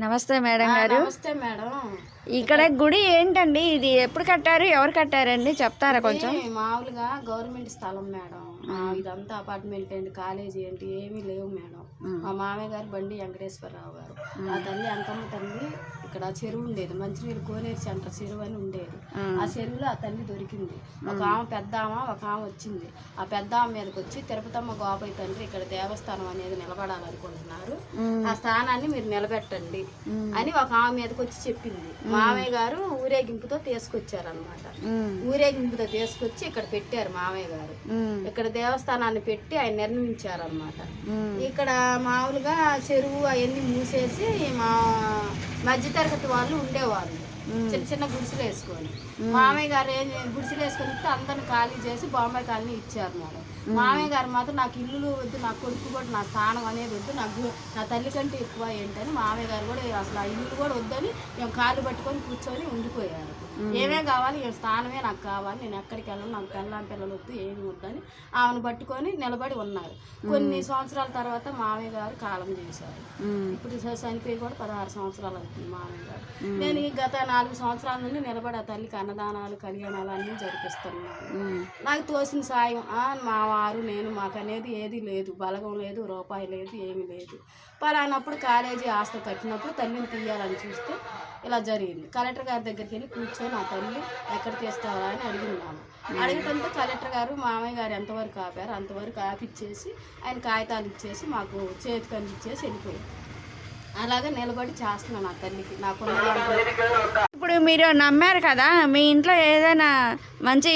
నమస్తే మేడం గారు. నమస్తే మేడం. ఇక్కడ గుడి ఏంటండి? ఇది ఎప్పుడు కట్టారు, ఎవరు కట్టారండి చెప్తారా కొంచెం? మామూలుగా గవర్నమెంట్ స్థలం మేడం. ఇదంతా అపార్ట్మెంట్ ఏంటి, కాలేజీ ఏంటి ఏమీ లేవు మేడం. మా మామయ్య గారు బండి వెంకటేశ్వరరావు గారు, ఆ తల్లి అంకమ్మ తల్లి ఇక్కడ చెరువు ఉండేది, మంచినీళ్ళు కోనేరు సెంటర్ చెరువు అని ఉండేది. ఆ చెరువులో ఆ తల్లి దొరికింది. ఒక ఆమె పెద్ద ఆమె, ఒక ఆమె వచ్చింది. ఆ పెద్ద ఆమె మీదకి వచ్చి తిరుపతమ్మ గోపయ్య తండ్రి ఇక్కడ దేవస్థానం అనేది నిలబడాలనుకుంటున్నారు, ఆ స్థానాన్ని మీరు నిలబెట్టండి అని ఒక ఆమె మీదకి వచ్చి చెప్పింది. మామయ్య గారు ఊరేగింపుతో తీసుకొచ్చారనమాట. ఊరేగింపుతో తీసుకొచ్చి ఇక్కడ పెట్టారు మామయ్య గారు. ఇక్కడ దేవస్థానాన్ని పెట్టి ఆయన నిర్మించారనమాట. ఇక్కడ మామూలుగా చెరువు అవన్నీ మూసేసి మా మధ్యతరగతి వాళ్ళు ఉండేవాళ్ళు, చిన్న చిన్న గుడిసెలు వేసుకొని. మామయ్య గారు గుడిసెలు వేసుకొని ఇస్తే అందరిని ఖాళీ చేసి బాంబే కాలనీ ఇచ్చారు మేడం. మామయ్య గారు మాత్రం నాకు ఇల్లు వద్దు, నా కొడుకు కూడా నా స్థానం అనేది వద్దు, నాకు నా తల్లి కంటే ఎక్కువ ఏంటని మామయ్య గారు కూడా అసలు ఆ ఇల్లు కూడా వద్దని మేము కాళ్ళు పట్టుకొని కూర్చొని ఉండిపోయారు. ఏమేం కావాలి, ఏ స్థానమే నాకు కావాలి, నేను ఎక్కడికి వెళ్ళను, నాకు పిల్లలు వద్దు, ఏమి వద్దని ఆమెను పట్టుకొని నిలబడి ఉన్నారు. కొన్ని సంవత్సరాల తర్వాత మామయ్య గారు కాలం చేశారు. ఇప్పుడు చనిపోయి కూడా 16 సంవత్సరాలు అవుతుంది మామయ్య గారు. నేను ఈ గత 4 సంవత్సరాల నుండి నిలబడి ఆ తల్లికి అన్నదానాలు కళ్యాణాలు అన్నీ జరిపిస్తున్నాను. నాకు తోసిన సాయం మా వారు నేను, మాకు అనేది ఏది లేదు, బలగం లేదు, రూపాయి లేదు, ఏమీ లేదు. పలానప్పుడు కాలేజీ హాస్టల్ కట్టినప్పుడు తల్లిని తీయాలని చూస్తే ఇలా జరిగింది. కలెక్టర్ గారి దగ్గరికి వెళ్ళి కూర్చొని ఆ తల్లి ఎక్కడ తీస్తావా అని అడిగినాము. అడగటంతో కలెక్టర్ గారు మామయ్య గారు ఎంతవరకు ఆపారు అంతవరకు ఆపిచ్చేసి ఆయన కాగితాలు ఇచ్చేసి మాకు చేతికి అందించేసి వెళ్ళిపోయారు. అలాగే నిలబడి చేస్తున్నాను ఆ తల్లికి నాకున్న. ఇప్పుడు మీరు నమ్మారు కదా, మీ ఇంట్లో ఏదైనా మంచి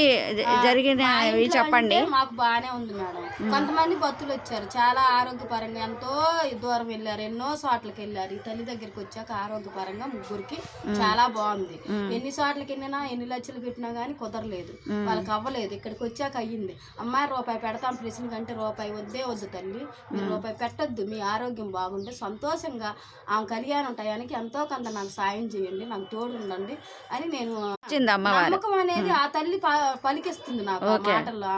జరిగినవి చెప్పండి. మాకు బాగానే ఉంది మేడం. కొంతమంది భక్తులు వచ్చారు, చాలా ఆరోగ్యపరంగా ఎంతో దూరం వెళ్ళారు, ఎన్నో చోట్లకి వెళ్ళారు. ఈ తల్లి దగ్గరికి వచ్చాక ఆరోగ్యపరంగా ముగ్గురికి చాలా బాగుంది. ఎన్ని చోట్లకి వెళ్ళినా ఎన్ని లక్షలు పెట్టినా కానీ కుదరలేదు, వాళ్ళకి అవ్వలేదు. ఇక్కడికి వచ్చాక అయ్యింది. అమ్మాయి రూపాయి పెడతాం ప్రశ్న కంటే రూపాయి వద్దు తల్లి, మీరు రూపాయి పెట్టద్దు, మీ ఆరోగ్యం బాగుంటే సంతోషంగా ఆమె కళ్యాణం టయానికి ఎంతో కొంత నాకు సాయం చేయండి, నాకు తోడు ఉండండి అని నేను నమ్మకం అనేది ఆ తల్లి పలికిస్తుంది నాకు మాటల్లో.